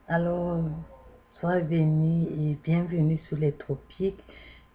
Alors, sois béni et bienvenue sur les tropiques.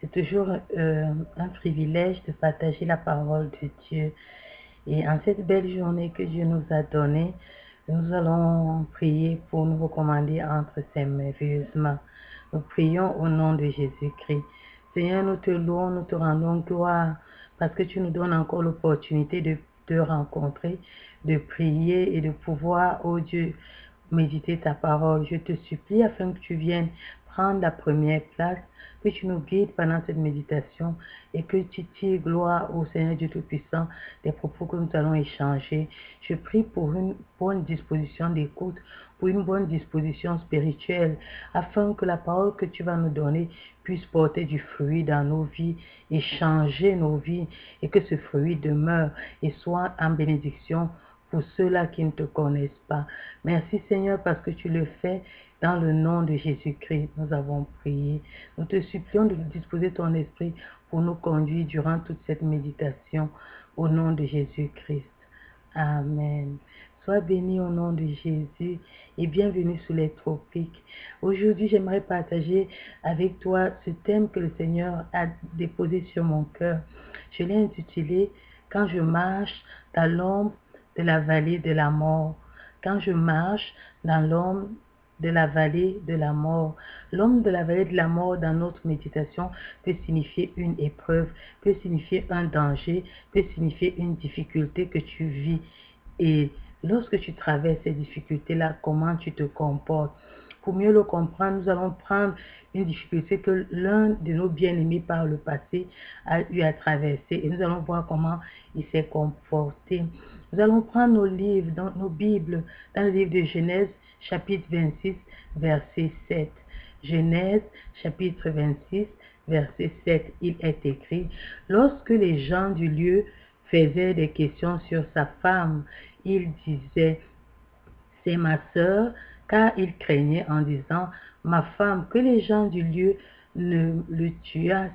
C'est toujours un privilège de partager la parole de Dieu. Et en cette belle journée que Dieu nous a donnée, nous allons prier pour nous recommander entre ses merveilleuses mains. Nous prions au nom de Jésus-Christ. Seigneur, nous te louons, nous te rendons gloire parce que tu nous donnes encore l'opportunité de te rencontrer, de prier et de pouvoir, oh Dieu, méditer ta parole. Je te supplie afin que tu viennes prendre la première place, que tu nous guides pendant cette méditation et que tu tires gloire au Seigneur Dieu Tout-Puissant des propos que nous allons échanger. Je prie pour une bonne disposition d'écoute, pour une bonne disposition spirituelle, afin que la parole que tu vas nous donner puisse porter du fruit dans nos vies et changer nos vies, et que ce fruit demeure et soit en bénédiction pour ceux-là qui ne te connaissent pas. Merci Seigneur parce que tu le fais dans le nom de Jésus-Christ. Nous avons prié. Nous te supplions de disposer ton esprit pour nous conduire durant toute cette méditation au nom de Jésus-Christ. Amen. Sois béni au nom de Jésus et bienvenue sous les tropiques. Aujourd'hui, j'aimerais partager avec toi ce thème que le Seigneur a déposé sur mon cœur. Je l'ai intitulé « Quand je marche dans l'ombre de la vallée de la mort ». Quand je marche dans l'ombre de la vallée de la mort. L'ombre de la vallée de la mort dans notre méditation peut signifier une épreuve, peut signifier un danger, peut signifier une difficulté que tu vis. Et lorsque tu traverses ces difficultés-là, comment tu te comportes? Pour mieux le comprendre, nous allons prendre une difficulté que l'un de nos bien-aimés par le passé a eu à traverser et nous allons voir comment il s'est comporté. Nous allons prendre nos livres, dans nos Bibles, dans le livre de Genèse, chapitre 26, verset 7. Genèse, chapitre 26, verset 7, il est écrit, « Lorsque les gens du lieu faisaient des questions sur sa femme, il disait, « C'est ma sœur », car il craignait en disant, « Ma femme, que les gens du lieu ne le tuassent,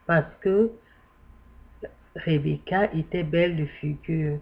parce que Rebecca était belle de figure. »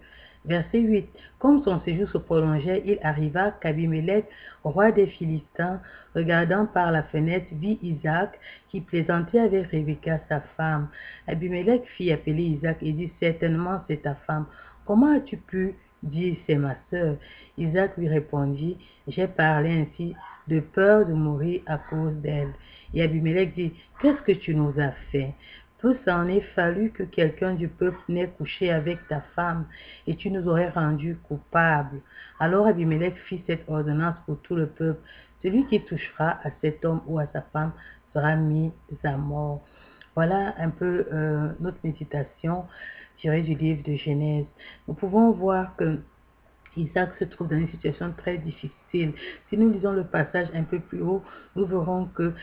Verset 8. Comme son séjour se prolongeait, il arriva qu'Abimelech, roi des Philistins, regardant par la fenêtre, vit Isaac qui plaisantait avec Rebecca, sa femme. Abimelech fit appeler Isaac et dit, « Certainement c'est ta femme. Comment as-tu pu dire c'est ma sœur? » Isaac lui répondit, « J'ai parlé ainsi de peur de mourir à cause d'elle. » Et Abimelech dit, « Qu'est-ce que tu nous as fait? Peu s'en est fallu que quelqu'un du peuple n'ait couché avec ta femme, et tu nous aurais rendus coupables. » Alors Abimelech fit cette ordonnance pour tout le peuple. Celui qui touchera à cet homme ou à sa femme sera mis à mort. Voilà un peu notre méditation tirée du livre de Genèse. Nous pouvons voir que Isaac se trouve dans une situation très difficile. Si nous lisons le passage un peu plus haut, nous verrons que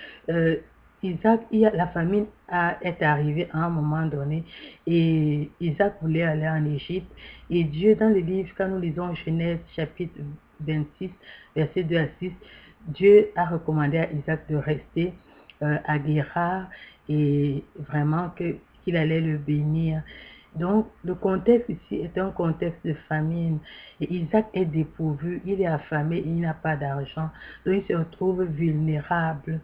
Isaac, la famine est arrivée à un moment donné et Isaac voulait aller en Égypte. Et Dieu, dans le livre, quand nous lisons Genèse chapitre 26, versets 2 à 6, Dieu a recommandé à Isaac de rester à Guérar et vraiment qu'il allait le bénir. Donc, le contexte ici est un contexte de famine. Et Isaac est dépourvu, il est affamé, il n'a pas d'argent. Donc, il se retrouve vulnérable.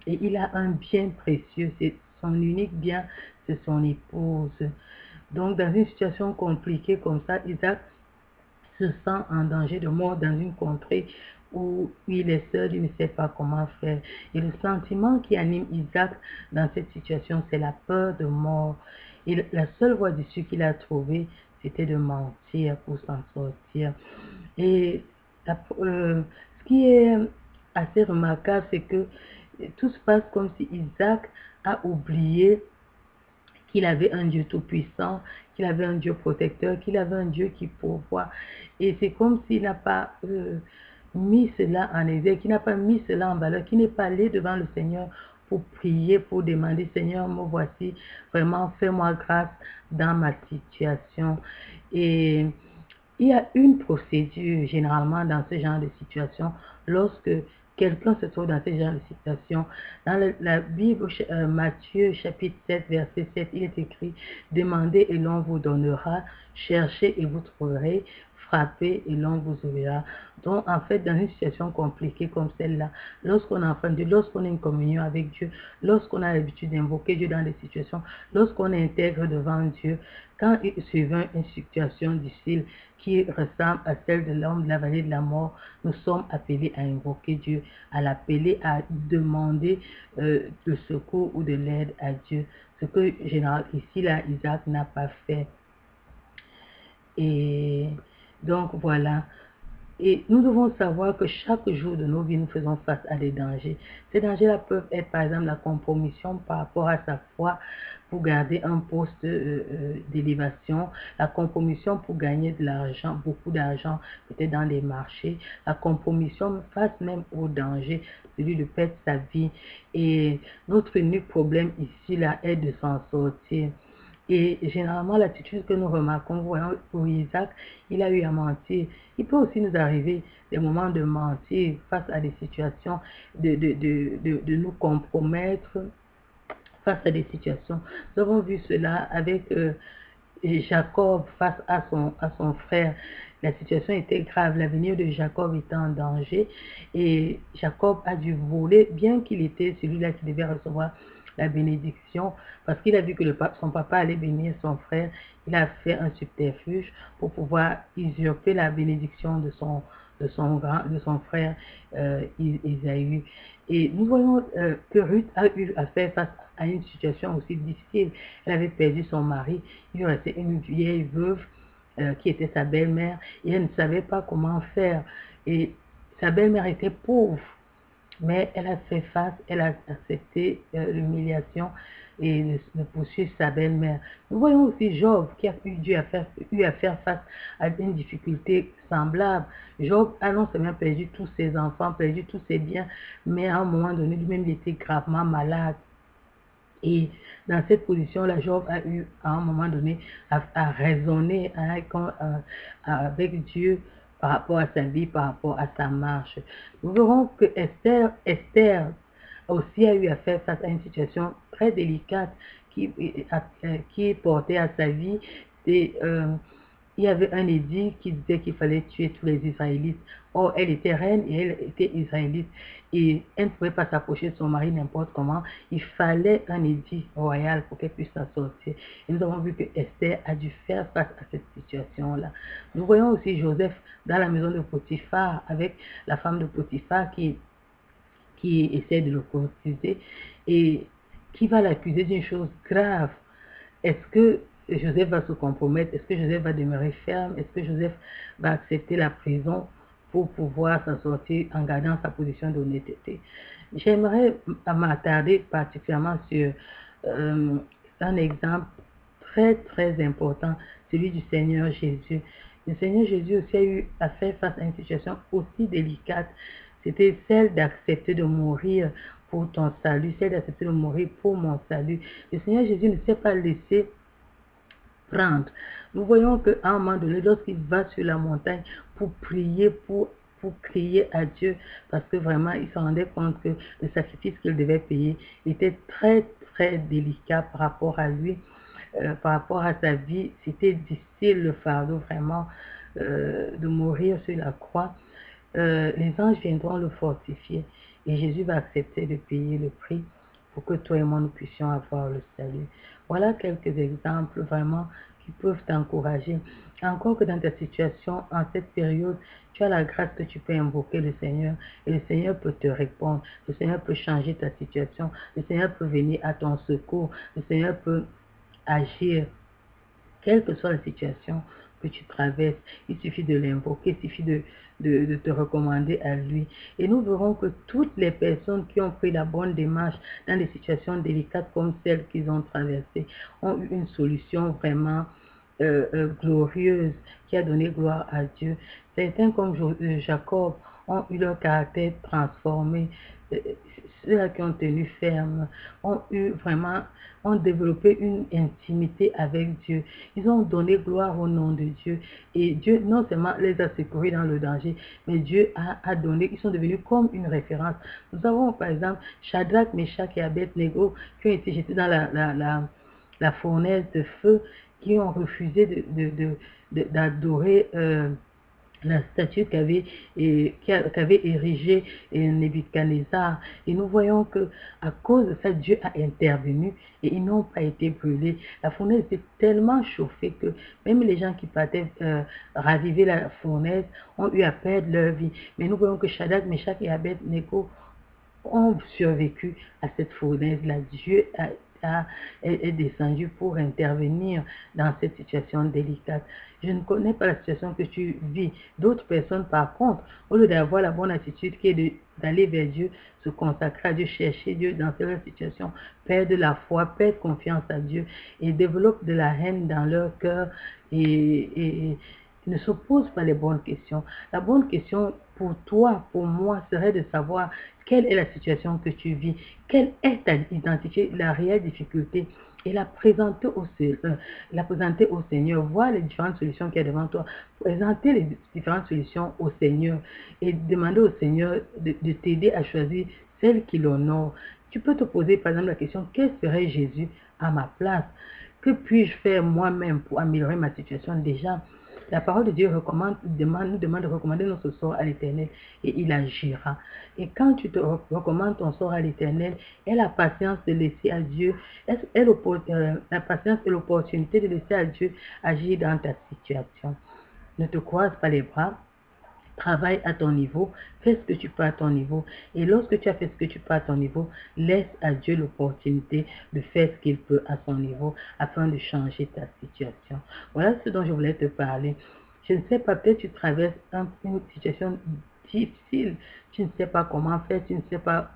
Et il a un bien précieux, c'est son unique bien, c'est son épouse. Donc, dans une situation compliquée comme ça, Isaac se sent en danger de mort dans une contrée où il est seul, il ne sait pas comment faire. Et le sentiment qui anime Isaac dans cette situation, c'est la peur de mort. Et la seule voie d'issue qu'il a trouvée, c'était de mentir pour s'en sortir. Et ce qui est assez remarquable, c'est que tout se passe comme si Isaac a oublié qu'il avait un Dieu tout-puissant, qu'il avait un Dieu protecteur, qu'il avait un Dieu qui pourvoit. Et c'est comme s'il n'a pas mis cela en éveil, qu'il n'a pas mis cela en valeur, qu'il n'est pas allé devant le Seigneur pour prier, pour demander, Seigneur, me voici, vraiment, fais-moi grâce dans ma situation. Et il y a une procédure généralement dans ce genre de situation lorsque quelqu'un se trouve dans ce genre de situation. Dans la Bible, Matthieu chapitre 7, verset 7, il est écrit, « Demandez et l'on vous donnera, cherchez et vous trouverez, frappez et l'on vous ouvrira. Donc, en fait, dans une situation compliquée comme celle-là, lorsqu'on est enfant de Dieu, lorsqu'on est en communion avec Dieu, lorsqu'on a l'habitude d'invoquer Dieu dans des situations, lorsqu'on intègre devant Dieu, quand il survient une situation difficile qui ressemble à celle de l'homme de la vallée de la mort, nous sommes appelés à invoquer Dieu, à l'appeler, à demander le secours ou de l'aide à Dieu. Ce que, général, ici, là, Isaac n'a pas fait. Et donc, voilà. Et nous devons savoir que chaque jour de nos vies, nous faisons face à des dangers. Ces dangers-là peuvent être, par exemple, la compromission par rapport à sa foi pour garder un poste d'élévation, la compromission pour gagner de l'argent, beaucoup d'argent, peut-être dans les marchés, la compromission face même au danger, celui de perdre sa vie. Et notre unique problème ici, là, est de s'en sortir. Et généralement, l'attitude que nous remarquons, voyons, pour Isaac, il a eu à mentir. Il peut aussi nous arriver des moments de mentir face à des situations, de nous compromettre face à des situations. Nous avons vu cela avec Jacob face à son frère. La situation était grave, l'avenir de Jacob était en danger et Jacob a dû voler, bien qu'il était celui-là qui devait recevoir la bénédiction, parce qu'il a vu que son papa allait bénir son frère, il a fait un subterfuge pour pouvoir usurper la bénédiction de son frère Isaïe. Et nous voyons que Ruth a eu à faire face à une situation aussi difficile. Elle avait perdu son mari, il lui restait une vieille veuve qui était sa belle-mère, et elle ne savait pas comment faire. Et sa belle-mère était pauvre, mais elle a fait face, elle a accepté l'humiliation et de poursuivre sa belle-mère. Nous voyons aussi Job qui a eu à faire face à une difficulté semblable. Job a non seulement perdu tous ses enfants, perdu tous ses biens, mais à un moment donné, lui-même, il était gravement malade. Et dans cette position-là, Job a eu à un moment donné à raisonner avec Dieu par rapport à sa vie, par rapport à sa marche. Nous verrons que Esther aussi a eu à faire face à une situation très délicate qui portait à sa vie. C'est il y avait un édit qui disait qu'il fallait tuer tous les Israélites. Or, elle était reine et elle était israélite. Et elle ne pouvait pas s'approcher de son mari n'importe comment. Il fallait un édit royal pour qu'elle puisse s'en sortir. Et nous avons vu que Esther a dû faire face à cette situation-là. Nous voyons aussi Joseph dans la maison de Potiphar avec la femme de Potiphar qui essaie de le courtiser et qui va l'accuser d'une chose grave. Est-ce que Joseph va se compromettre? Est-ce que Joseph va demeurer ferme? Est-ce que Joseph va accepter la prison pour pouvoir s'en sortir en gardant sa position d'honnêteté? J'aimerais m'attarder particulièrement sur un exemple très très important, celui du Seigneur Jésus. Le Seigneur Jésus aussi a eu à faire face à une situation aussi délicate. C'était celle d'accepter de mourir pour ton salut, celle d'accepter de mourir pour mon salut. Le Seigneur Jésus ne s'est pas laissé prendre. Nous voyons qu'à un moment donné, lorsqu'il va sur la montagne pour prier, pour crier à Dieu, parce que vraiment, il se rendait compte que le sacrifice qu'il devait payer était très, très délicat par rapport à lui, par rapport à sa vie. C'était difficile, le fardeau, vraiment, de mourir sur la croix. Les anges viendront le fortifier et Jésus va accepter de payer le prix pour que toi et moi nous puissions avoir le salut. Voilà quelques exemples vraiment qui peuvent t'encourager. Encore que dans ta situation, en cette période, tu as la grâce que tu peux invoquer le Seigneur et le Seigneur peut te répondre. Le Seigneur peut changer ta situation. Le Seigneur peut venir à ton secours. Le Seigneur peut agir. Quelle que soit la situation que tu traverses, il suffit de l'invoquer, il suffit de te recommander à lui. Et nous verrons que toutes les personnes qui ont pris la bonne démarche dans des situations délicates comme celles qu'ils ont traversées ont eu une solution vraiment glorieuse qui a donné gloire à Dieu. Certains comme Jacob ont eu leur caractère transformé. Ceux-là qui ont tenu ferme ont développé une intimité avec Dieu. Ils ont donné gloire au nom de Dieu. Et Dieu non seulement les a secourus dans le danger, mais Dieu a donné, ils sont devenus comme une référence. Nous avons par exemple Shadrach, Meshach et Abednego qui ont été jetés dans la fournaise de feu, qui ont refusé d'adorer la statue qu'avait érigée Nebuchadnezzar. Et nous voyons que à cause de ça, Dieu a intervenu et ils n'ont pas été brûlés. La fournaise était tellement chauffée que même les gens qui partaient raviver la fournaise ont eu à perdre leur vie. Mais nous voyons que Shadrach, Meshach et Abednego ont survécu à cette fournaise-là. Dieu est descendu pour intervenir dans cette situation délicate. Je ne connais pas la situation que tu vis. D'autres personnes, par contre, au lieu d'avoir la bonne attitude qui est d'aller vers Dieu, se consacrer à Dieu, chercher Dieu dans cette situation, perdent la foi, perdent confiance à Dieu et développent de la haine dans leur cœur et ne se posent pas les bonnes questions. La bonne question pour toi, pour moi, serait de savoir quelle est la situation que tu vis, quelle est ta identité, la réelle difficulté, et la présenter au Seigneur, voir les différentes solutions qu'il y a devant toi, présenter les différentes solutions au Seigneur et demander au Seigneur de t'aider à choisir celle qui l'honore. Tu peux te poser par exemple la question, quel serait Jésus à ma place? Que puis-je faire moi-même pour améliorer ma situation? Déjà, la parole de Dieu nous demande de recommander notre sort à l'Éternel et il agira. Et quand tu te recommandes ton sort à l'Éternel, aie la patience de laisser à Dieu, la patience et l'opportunité de laisser à Dieu agir dans ta situation. Ne te croise pas les bras. Travaille à ton niveau, fais ce que tu peux à ton niveau. Et lorsque tu as fait ce que tu peux à ton niveau, laisse à Dieu l'opportunité de faire ce qu'il peut à son niveau afin de changer ta situation. Voilà ce dont je voulais te parler. Je ne sais pas, peut-être tu traverses une situation difficile. Tu ne sais pas comment faire, tu ne sais pas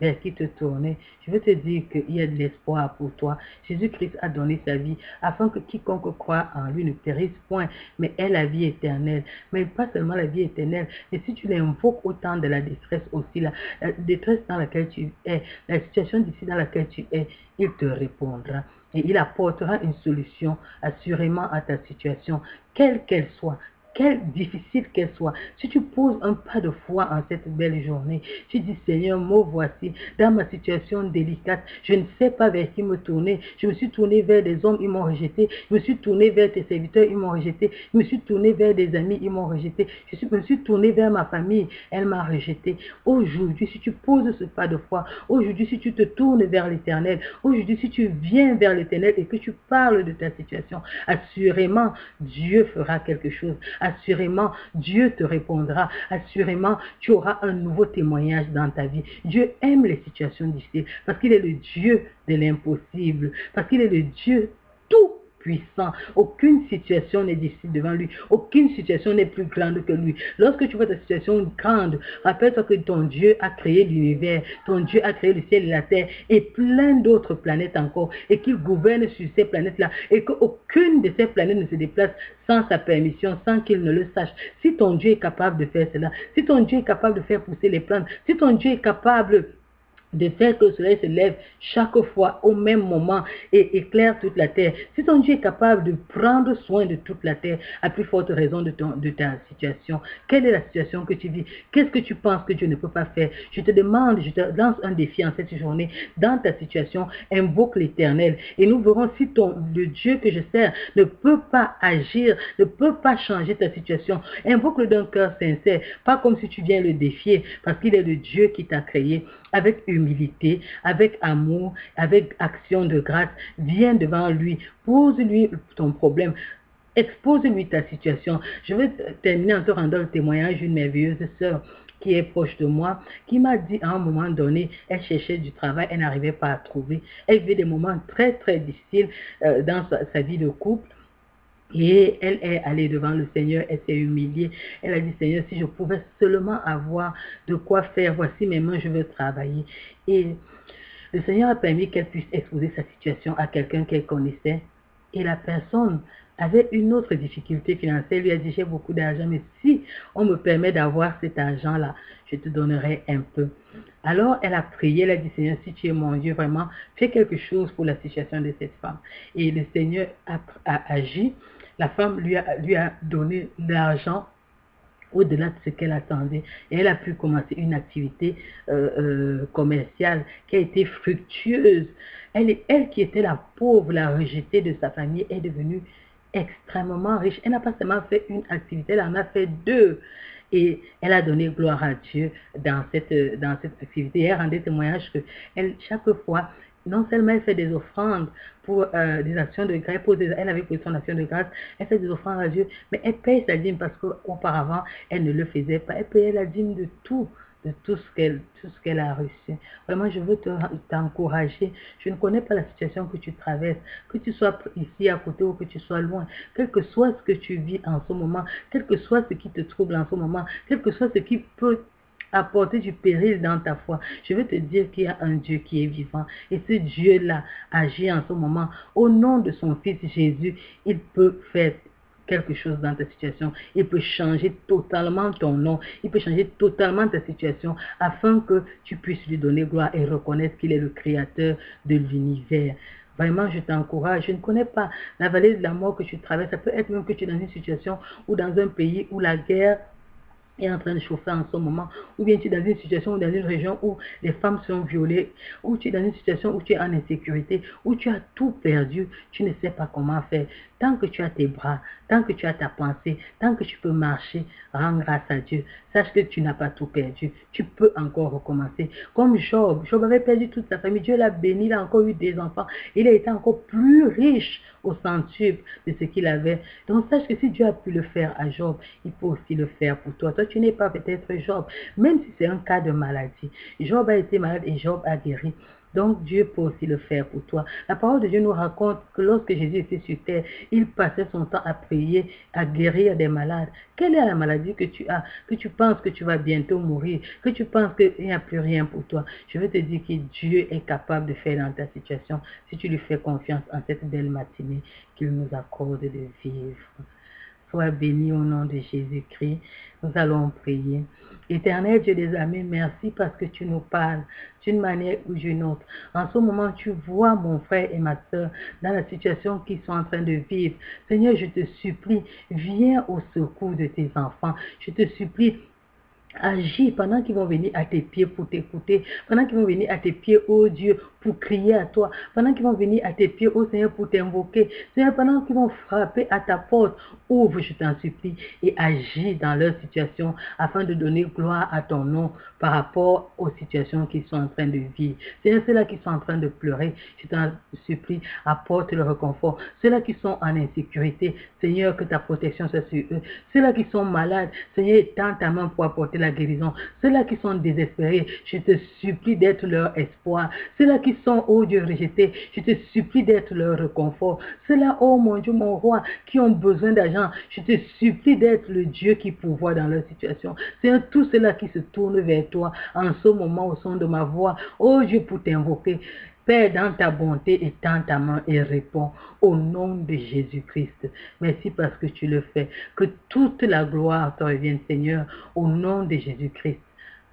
vers qui te tourner. Je veux te dire qu'il y a de l'espoir pour toi. Jésus-Christ a donné sa vie afin que quiconque croit en lui ne périsse point, mais ait la vie éternelle. Mais pas seulement la vie éternelle, mais si tu l'invoques au temps de la détresse aussi, la détresse dans laquelle tu es, la situation difficile dans laquelle tu es, il te répondra. Et il apportera une solution assurément à ta situation, quelle qu'elle soit. Quelle difficile qu'elle soit, si tu poses un pas de foi en cette belle journée, tu dis Seigneur, me voici dans ma situation délicate, je ne sais pas vers qui me tourner, je me suis tourné vers des hommes, ils m'ont rejeté, je me suis tourné vers tes serviteurs, ils m'ont rejeté, je me suis tourné vers des amis, ils m'ont rejeté, je me suis tourné vers ma famille, elle m'a rejeté. Aujourd'hui, si tu poses ce pas de foi, aujourd'hui, si tu te tournes vers l'Éternel, aujourd'hui, si tu viens vers l'Éternel et que tu parles de ta situation, assurément, Dieu fera quelque chose. Assurément, Dieu te répondra. Assurément, tu auras un nouveau témoignage dans ta vie. Dieu aime les situations difficiles parce qu'il est le Dieu de l'impossible, parce qu'il est le Dieu tout puissant. Aucune situation n'est difficile devant lui. Aucune situation n'est plus grande que lui. Lorsque tu vois ta situation grande, rappelle-toi que ton Dieu a créé l'univers, ton Dieu a créé le ciel et la terre et plein d'autres planètes encore et qu'il gouverne sur ces planètes-là et qu'aucune de ces planètes ne se déplace sans sa permission, sans qu'il ne le sache. Si ton Dieu est capable de faire cela, si ton Dieu est capable de faire pousser les plantes, si ton Dieu est capable de faire que le soleil se lève chaque fois au même moment et éclaire toute la terre. Si ton Dieu est capable de prendre soin de toute la terre, à plus forte raison de ta situation, quelle est la situation que tu vis? Qu'est-ce que tu penses que Dieu ne peut pas faire? Je te demande, je te lance un défi en cette journée. Dans ta situation, invoque l'Éternel et nous verrons si le Dieu que je sers ne peut pas agir, ne peut pas changer ta situation. Invoque-le d'un cœur sincère, pas comme si tu viens le défier, parce qu'il est le Dieu qui t'a créé. Avec humilité, avec amour, avec action de grâce, viens devant lui, pose-lui ton problème, expose-lui ta situation. Je vais terminer en te rendant le témoignage d'une merveilleuse sœur qui est proche de moi, qui m'a dit à un moment donné, elle cherchait du travail, elle n'arrivait pas à trouver. Elle vivait des moments très très difficiles dans sa vie de couple. Et elle est allée devant le Seigneur, elle s'est humiliée. Elle a dit, Seigneur, si je pouvais seulement avoir de quoi faire, voici mes mains, je veux travailler. Et le Seigneur a permis qu'elle puisse exposer sa situation à quelqu'un qu'elle connaissait. Et la personne avait une autre difficulté financière. Elle lui a dit, j'ai beaucoup d'argent, mais si on me permet d'avoir cet argent-là, je te donnerai un peu. Alors, elle a prié, elle a dit, Seigneur, si tu es mon Dieu, vraiment, fais quelque chose pour la situation de cette femme. Et le Seigneur a agi. La femme lui a donné l'argent au-delà de ce qu'elle attendait. Et elle a pu commencer une activité commerciale qui a été fructueuse. Elle qui était la pauvre, la rejetée de sa famille, est devenue extrêmement riche. Elle n'a pas seulement fait une activité, elle en a fait deux. Et elle a donné gloire à Dieu dans cette activité. Elle rendait témoignage que chaque fois, non seulement elle fait des offrandes pour des actions de grâce, elle avait pris son action de grâce, elle fait des offrandes à Dieu, mais elle paye sa dîme parce qu'auparavant, elle ne le faisait pas. Elle payait la dîme de tout ce qu'elle a reçu. Vraiment, je veux t'encourager. Je ne connais pas la situation que tu traverses, que tu sois ici à côté ou que tu sois loin, quel que soit ce que tu vis en ce moment, quel que soit ce qui te trouble en ce moment, quel que soit ce qui peut apporter du péril dans ta foi. Je veux te dire qu'il y a un Dieu qui est vivant et ce Dieu-là agit en ce moment. Au nom de son Fils Jésus, il peut faire quelque chose dans ta situation. Il peut changer totalement ton nom. Il peut changer totalement ta situation afin que tu puisses lui donner gloire et reconnaître qu'il est le créateur de l'univers. Vraiment, je t'encourage. Je ne connais pas la vallée de la mort que tu traverses. Ça peut être même que tu es dans une situation ou dans un pays où la guerre est en train de chauffer en ce moment, ou bien tu es dans une situation ou dans une région où les femmes sont violées, ou tu es dans une situation où tu es en insécurité, où tu as tout perdu, tu ne sais pas comment faire. Tant que tu as tes bras, tant que tu as ta pensée, tant que tu peux marcher, rends grâce à Dieu. Sache que tu n'as pas tout perdu. Tu peux encore recommencer. Comme Job. Job avait perdu toute sa famille. Dieu l'a béni, il a encore eu des enfants. Il a été encore plus riche au centuple de ce qu'il avait. Donc sache que si Dieu a pu le faire à Job, il peut aussi le faire pour toi. Toi, tu n'es pas peut-être Job, même si c'est un cas de maladie. Job a été malade et Job a guéri. Donc Dieu peut aussi le faire pour toi. La parole de Dieu nous raconte que lorsque Jésus était sur terre, il passait son temps à prier, à guérir des malades. Quelle est la maladie que tu as, que tu penses que tu vas bientôt mourir, que tu penses qu'il n'y a plus rien pour toi? Je veux te dire que Dieu est capable de faire dans ta situation si tu lui fais confiance en cette belle matinée qu'il nous accorde de vivre. Sois béni au nom de Jésus-Christ. Nous allons prier. Éternel Dieu des armées, merci parce que tu nous parles d'une manière ou d'une autre. En ce moment, tu vois mon frère et ma soeur dans la situation qu'ils sont en train de vivre. Seigneur, je te supplie, viens au secours de tes enfants. Je te supplie, agis pendant qu'ils vont venir à tes pieds pour t'écouter, pendant qu'ils vont venir à tes pieds, oh Dieu, pour crier à toi, pendant qu'ils vont venir à tes pieds, oh Seigneur, pour t'invoquer, Seigneur, pendant qu'ils vont frapper à ta porte, ouvre, je t'en supplie, et agis dans leur situation afin de donner gloire à ton nom par rapport aux situations qu'ils sont en train de vivre. Seigneur, ceux-là qui sont en train de pleurer, je t'en supplie, apporte le réconfort. Ceux-là qui sont en insécurité, Seigneur, que ta protection soit sur eux. Ceux-là qui sont malades, Seigneur, étends ta main pour apporter la guérison. Ceux-là qui sont désespérés, je te supplie d'être leur espoir. Ceux-là qui sont, oh Dieu, rejetés, je te supplie d'être leur réconfort. Ceux-là, oh mon Dieu, mon roi, qui ont besoin d'argent, je te supplie d'être le Dieu qui pourvoit dans leur situation. Seigneur, tous ceux-là qui se tournent vers toi en ce moment au son de ma voix, oh Dieu, pour t'invoquer. Père, dans ta bonté, étends ta main et réponds au nom de Jésus-Christ. Merci parce que tu le fais. Que toute la gloire te revienne, Seigneur, au nom de Jésus-Christ.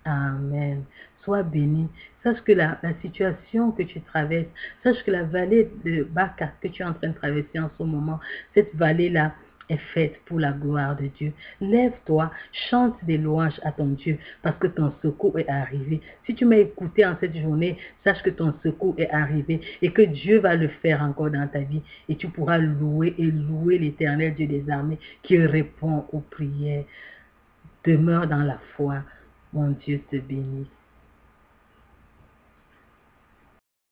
Amen. Sois béni. Sache que la situation que tu traverses, sache que la vallée de Baca que tu es en train de traverser en ce moment, cette vallée-là, est faite pour la gloire de Dieu. Lève-toi, chante des louanges à ton Dieu parce que ton secours est arrivé. Si tu m'as écouté en cette journée, sache que ton secours est arrivé et que Dieu va le faire encore dans ta vie et tu pourras louer et louer l'Éternel Dieu des armées qui répond aux prières. Demeure dans la foi. Mon Dieu te bénisse.